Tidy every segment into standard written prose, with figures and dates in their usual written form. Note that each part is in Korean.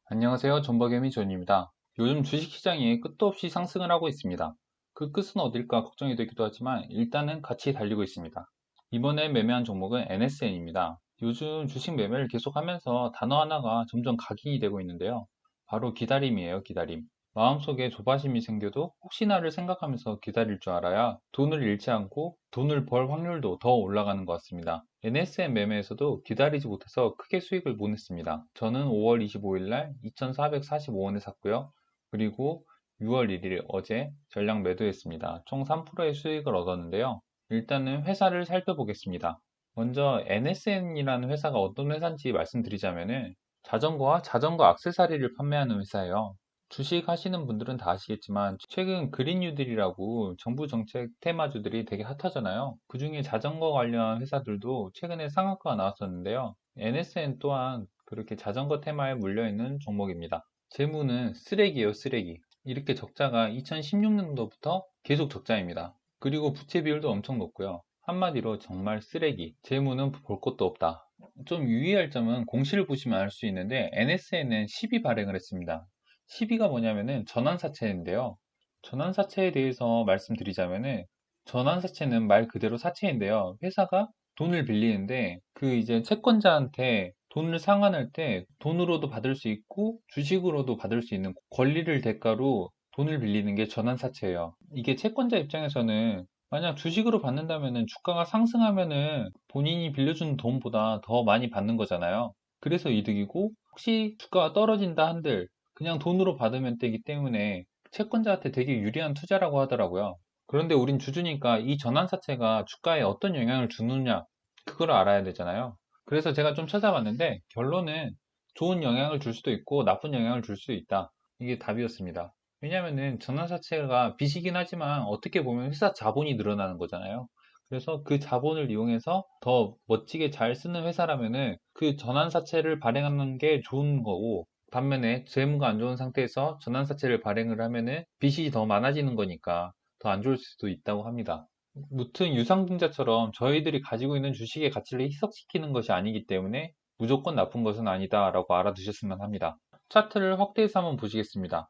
안녕하세요. 존버개미 존입니다. 요즘 주식시장이 끝도 없이 상승을 하고 있습니다. 그 끝은 어딜까 걱정이 되기도 하지만 일단은 같이 달리고 있습니다. 이번에 매매한 종목은 NSN입니다. 요즘 주식 매매를 계속하면서 단어 하나가 점점 각인이 되고 있는데요. 바로 기다림이에요, 기다림. 마음속에 조바심이 생겨도 혹시나를 생각하면서 기다릴 줄 알아야 돈을 잃지 않고 돈을 벌 확률도 더 올라가는 것 같습니다. NSN 매매에서도 기다리지 못해서 크게 수익을 못 냈습니다. 저는 5월 25일 날 2,445원에 샀고요. 그리고 6월 1일 어제 전량 매도했습니다. 총 3%의 수익을 얻었는데요. 일단은 회사를 살펴보겠습니다. 먼저 NSN이라는 회사가 어떤 회사인지 말씀드리자면은 자전거와 자전거 액세서리를 판매하는 회사예요. 주식 하시는 분들은 다 아시겠지만 최근 그린 뉴딜이라고 정부 정책 테마주들이 되게 핫하잖아요. 그중에 자전거 관련 회사들도 최근에 상한가가 나왔었는데요. NSN 또한 그렇게 자전거 테마에 물려있는 종목입니다. 재무는 쓰레기예요, 쓰레기. 이렇게 적자가 2016년도부터 계속 적자입니다. 그리고 부채 비율도 엄청 높고요. 한마디로 정말 쓰레기. 재무는 볼 것도 없다. 좀 유의할 점은 공시를 보시면 알 수 있는데 NSN은 10이 발행을 했습니다. 12가 뭐냐면은 전환사채인데요. 전환사채에 대해서 말씀드리자면은 전환사채는 말 그대로 사채인데요. 회사가 돈을 빌리는데 그 이제 채권자한테 돈을 상환할 때 돈으로도 받을 수 있고 주식으로도 받을 수 있는 권리를 대가로 돈을 빌리는 게 전환사채예요. 이게 채권자 입장에서는 만약 주식으로 받는다면은 주가가 상승하면은 본인이 빌려준 돈보다 더 많이 받는 거잖아요. 그래서 이득이고 혹시 주가가 떨어진다 한들 그냥 돈으로 받으면 되기 때문에 채권자한테 되게 유리한 투자라고 하더라고요. 그런데 우린 주주니까 이 전환사채가 주가에 어떤 영향을 주느냐 그걸 알아야 되잖아요. 그래서 제가 좀 찾아봤는데 결론은 좋은 영향을 줄 수도 있고 나쁜 영향을 줄 수도 있다. 이게 답이었습니다. 왜냐면은 전환사채가 빚이긴 하지만 어떻게 보면 회사 자본이 늘어나는 거잖아요. 그래서 그 자본을 이용해서 더 멋지게 잘 쓰는 회사라면은 그 전환사채를 발행하는 게 좋은 거고 반면에 재무가 안 좋은 상태에서 전환사채를 발행을 하면은 빚이 더 많아지는 거니까 더 안 좋을 수도 있다고 합니다. 무튼 유상증자처럼 저희들이 가지고 있는 주식의 가치를 희석시키는 것이 아니기 때문에 무조건 나쁜 것은 아니다라고 알아두셨으면 합니다. 차트를 확대해서 한번 보시겠습니다.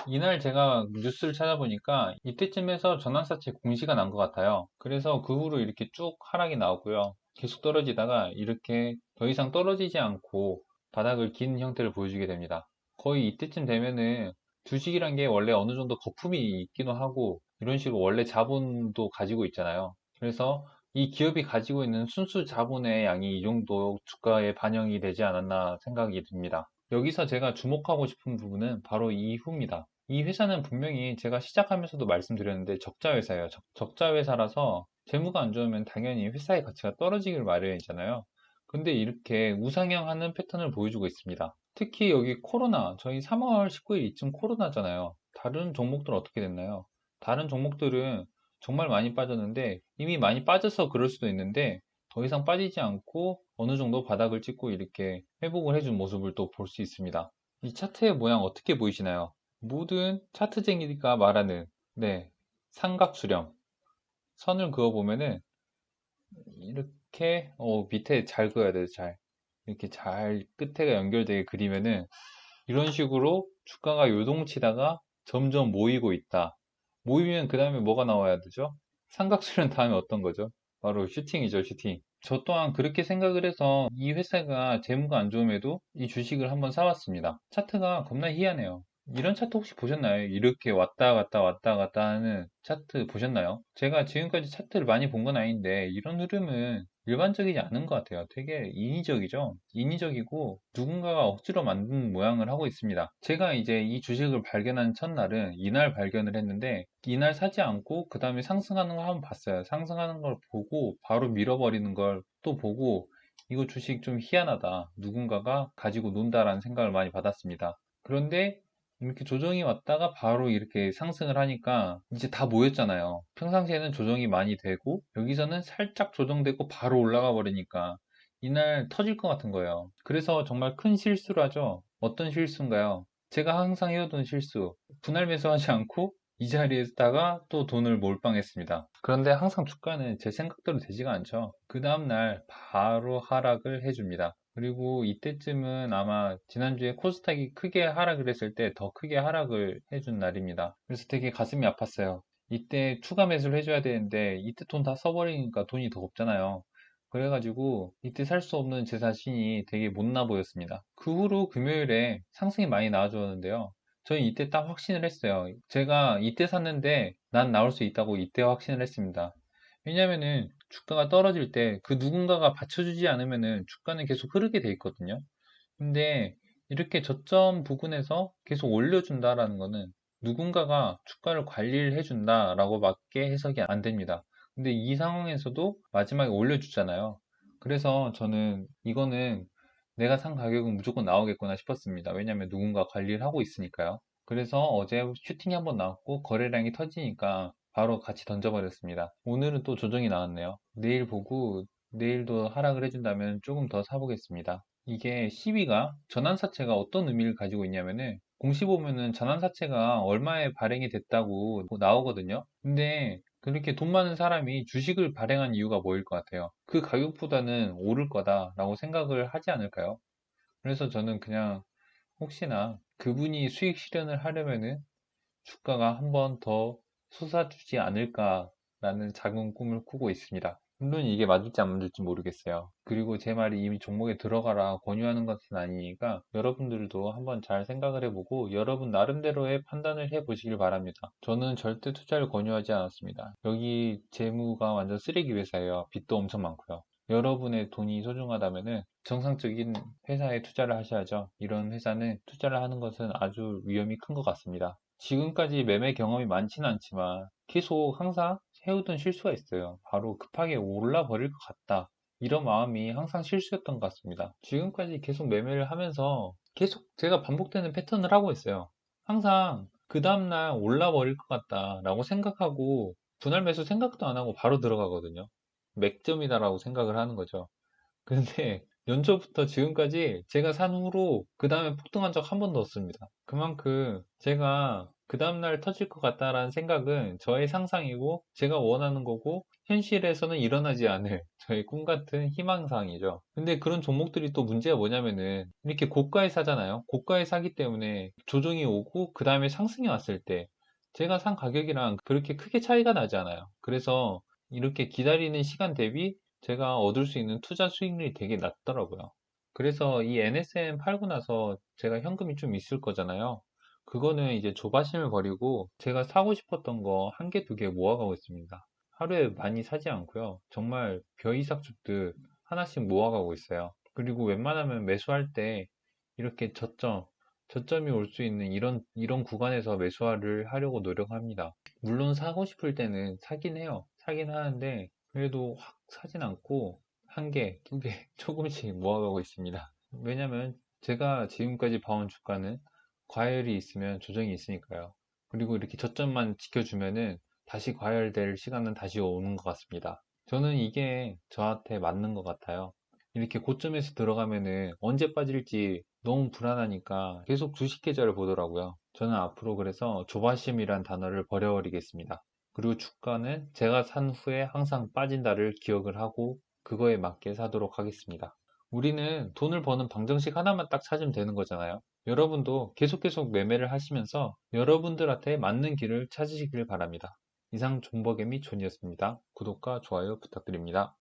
이날 제가 뉴스를 찾아보니까 이때쯤에서 전환사채 공시가 난 것 같아요. 그래서 그 후로 이렇게 쭉 하락이 나오고요. 계속 떨어지다가 이렇게 더 이상 떨어지지 않고 바닥을 기는 형태를 보여주게 됩니다. 거의 이때쯤 되면은 주식이란 게 원래 어느 정도 거품이 있기도 하고 이런 식으로 원래 자본도 가지고 있잖아요. 그래서 이 기업이 가지고 있는 순수 자본의 양이 이 정도 주가에 반영이 되지 않았나 생각이 듭니다. 여기서 제가 주목하고 싶은 부분은 바로 이 후입니다. 이 회사는 분명히 제가 시작하면서도 말씀드렸는데 적자 회사예요. 적자 회사라서 재무가 안 좋으면 당연히 회사의 가치가 떨어지길 마련이잖아요. 근데 이렇게 우상향하는 패턴을 보여주고 있습니다. 특히 여기 코로나, 저희 3월 19일 이쯤 코로나잖아요. 다른 종목들은 어떻게 됐나요? 다른 종목들은 정말 많이 빠졌는데 이미 많이 빠져서 그럴 수도 있는데 더 이상 빠지지 않고 어느 정도 바닥을 찍고 이렇게 회복을 해준 모습을 또 볼 수 있습니다. 이 차트의 모양 어떻게 보이시나요? 모든 차트쟁이가 말하는 네, 삼각수렴 선을 그어보면은 이렇게 밑에 잘 그어야 돼요. 잘 이렇게 잘 끝에가 연결되게 그리면은 이런 식으로 주가가 요동치다가 점점 모이고 있다. 모이면 그 다음에 뭐가 나와야 되죠? 삼각수렴 다음에 어떤 거죠? 바로 슈팅이죠, 슈팅. 저 또한 그렇게 생각을 해서 이 회사가 재무가 안 좋음에도 이 주식을 한번 사왔습니다. 차트가 겁나 희한해요. 이런 차트 혹시 보셨나요? 이렇게 왔다 갔다 왔다 갔다 하는 차트 보셨나요? 제가 지금까지 차트를 많이 본 건 아닌데 이런 흐름은 일반적이지 않은 것 같아요. 되게 인위적이죠? 인위적이고 누군가가 억지로 만든 모양을 하고 있습니다. 제가 이제 이 주식을 발견한 첫날은 이날 발견을 했는데 이날 사지 않고 그 다음에 상승하는 걸 한번 봤어요. 상승하는 걸 보고 바로 밀어버리는 걸 또 보고 이거 주식 좀 희한하다. 누군가가 가지고 논다라는 생각을 많이 받았습니다. 그런데 이렇게 조정이 왔다가 바로 이렇게 상승을 하니까 이제 다 모였잖아요. 평상시에는 조정이 많이 되고 여기서는 살짝 조정되고 바로 올라가 버리니까 이날 터질 것 같은 거예요. 그래서 정말 큰 실수를 하죠. 어떤 실수인가요? 제가 항상 해오던 실수. 분할 매수하지 않고 이 자리에다가 또 돈을 몰빵했습니다. 그런데 항상 주가는 제 생각대로 되지가 않죠. 그 다음날 바로 하락을 해줍니다. 그리고 이때쯤은 아마 지난주에 코스닥이 크게 하락을 했을 때 더 크게 하락을 해준 날입니다. 그래서 되게 가슴이 아팠어요. 이때 추가 매수를 해줘야 되는데 이때 돈 다 써버리니까 돈이 더 없잖아요. 그래가지고 이때 살 수 없는 제 자신이 되게 못나 보였습니다. 그 후로 금요일에 상승이 많이 나와줬는데요. 저는 이때 딱 확신을 했어요. 제가 이때 샀는데 난 나올 수 있다고 이때 확신을 했습니다. 왜냐면은 주가가 떨어질 때 그 누군가가 받쳐주지 않으면은 주가는 계속 흐르게 돼 있거든요. 근데 이렇게 저점 부근에서 계속 올려준다라는 거는 누군가가 주가를 관리를 해준다라고 밖에 해석이 안 됩니다. 근데 이 상황에서도 마지막에 올려주잖아요. 그래서 저는 이거는 내가 산 가격은 무조건 나오겠구나 싶었습니다. 왜냐면 누군가 관리를 하고 있으니까요. 그래서 어제 슈팅이 한번 나왔고 거래량이 터지니까 바로 같이 던져버렸습니다. 오늘은 또 조정이 나왔네요. 내일 보고 내일도 하락을 해준다면 조금 더 사보겠습니다. 이게 시비가 전환사채가 어떤 의미를 가지고 있냐면은 공시 보면은 전환사채가 얼마에 발행이 됐다고 나오거든요. 근데 그렇게 돈 많은 사람이 주식을 발행한 이유가 뭐일 것 같아요? 그 가격보다는 오를 거다라고 생각을 하지 않을까요? 그래서 저는 그냥 혹시나 그분이 수익 실현을 하려면은 주가가 한번 더 솟아주지 않을까라는 작은 꿈을 꾸고 있습니다. 물론 이게 맞을지 안 맞을지 모르겠어요. 그리고 제 말이 이미 종목에 들어가라 권유하는 것은 아니니까 여러분들도 한번 잘 생각을 해보고 여러분 나름대로의 판단을 해보시길 바랍니다. 저는 절대 투자를 권유하지 않았습니다. 여기 재무가 완전 쓰레기 회사예요. 빚도 엄청 많고요. 여러분의 돈이 소중하다면은 정상적인 회사에 투자를 하셔야죠. 이런 회사는 투자를 하는 것은 아주 위험이 큰 것 같습니다. 지금까지 매매 경험이 많지는 않지만 계속 항상 해오던 실수가 있어요. 바로 급하게 올라 버릴 것 같다. 이런 마음이 항상 실수였던 것 같습니다. 지금까지 계속 매매를 하면서 계속 제가 반복되는 패턴을 하고 있어요. 항상 그 다음날 올라 버릴 것 같다라고 생각하고 분할 매수 생각도 안 하고 바로 들어가거든요. 맥점이다라고 생각을 하는 거죠. 근데 연초부터 지금까지 제가 산 후로 그 다음에 폭등한 적 한 번도 없습니다. 그만큼 제가 그 다음날 터질 것 같다라는 생각은 저의 상상이고 제가 원하는 거고 현실에서는 일어나지 않을 저의 꿈 같은 희망사항이죠. 근데 그런 종목들이 또 문제가 뭐냐면은 이렇게 고가에 사잖아요. 고가에 사기 때문에 조정이 오고 그 다음에 상승이 왔을 때 제가 산 가격이랑 그렇게 크게 차이가 나지 않아요. 그래서 이렇게 기다리는 시간 대비 제가 얻을 수 있는 투자 수익률이 되게 낮더라고요. 그래서 이 NSN 팔고 나서 제가 현금이 좀 있을 거잖아요. 그거는 이제 조바심을 버리고 제가 사고 싶었던 거 한 개, 두 개 모아가고 있습니다. 하루에 많이 사지 않고요. 정말 벼이삭 줍듯 하나씩 모아가고 있어요. 그리고 웬만하면 매수할 때 이렇게 저점이 올 수 있는 이런 구간에서 매수를 하려고 노력합니다. 물론 사고 싶을 때는 사긴 해요. 사긴 하는데 그래도 확 사진 않고 한 개, 두 개 조금씩 모아가고 있습니다. 왜냐면 제가 지금까지 봐온 주가는 과열이 있으면 조정이 있으니까요. 그리고 이렇게 저점만 지켜주면은 다시 과열될 시간은 다시 오는 것 같습니다. 저는 이게 저한테 맞는 것 같아요. 이렇게 고점에서 들어가면은 언제 빠질지 너무 불안하니까 계속 주식 계좌를 보더라고요. 저는 앞으로 그래서 조바심이란 단어를 버려버리겠습니다. 그리고 주가는 제가 산 후에 항상 빠진다를 기억을 하고 그거에 맞게 사도록 하겠습니다. 우리는 돈을 버는 방정식 하나만 딱 찾으면 되는 거잖아요. 여러분도 계속 매매를 하시면서 여러분들한테 맞는 길을 찾으시길 바랍니다. 이상 존버개미 존이었습니다. 구독과 좋아요 부탁드립니다.